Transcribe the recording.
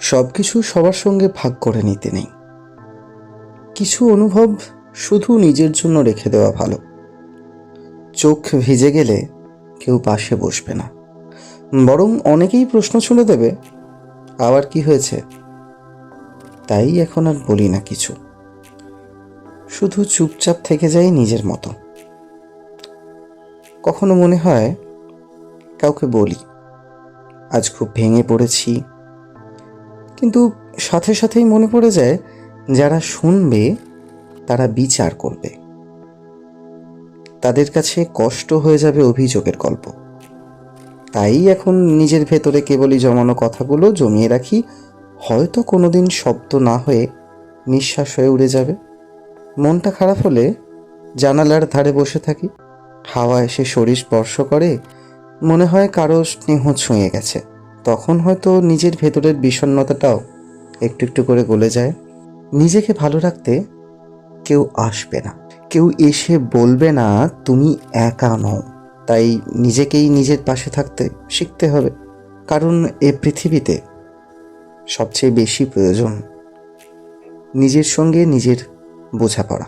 সব কিছু সবার সঙ্গে ভাগ করে নিতে নেই। কিছু অনুভব শুধু নিজের জন্য রেখে দেওয়া ভালো। চোখ ভিজে গেলে কেউ পাশে বসবে না, বরং অনেকেই প্রশ্ন ছুড়ে দেবে, আবার কি হয়েছে? তাই এখন আর বলি না কিছু, শুধু চুপচাপ থেকে যাই নিজের মতো। কখনো মনে হয় কাউকে বলি আজ খুব ভেঙে পড়েছি, কিন্তু সাথে সাথেই মনে পড়ে যায় যারা শুনবে তারা বিচার করবে, তাদের কাছে কষ্ট হয়ে যাবে অভিযোগের গল্প। তাই এখন নিজের ভেতরে কেবলই জমানো কথাগুলো জমিয়ে রাখি, হয়তো কোনোদিন শব্দ না হয়ে নিঃশ্বাস হয়ে উড়ে যাবে। মনটা খারাপ হলে জানালার ধারে বসে থাকি, হাওয়া এসে শরীর স্পর্শ করে, মনে হয় কারো স্নেহ ছুঁয়ে গেছে। তখন হয়তো নিজের ভেতরের বিষণ্ণতাটাও একটু একটু করে গলে যায়। নিজেকে ভালো রাখতে কেউ আসবে না, কেউ এসে বলবে না তুমি একা নও। তাই নিজেকেই নিজের পাশে থাকতে শিখতে হবে, কারণ এ পৃথিবীতে সবচেয়ে বেশি প্রয়োজন নিজের সঙ্গে নিজের বোঝাপড়া।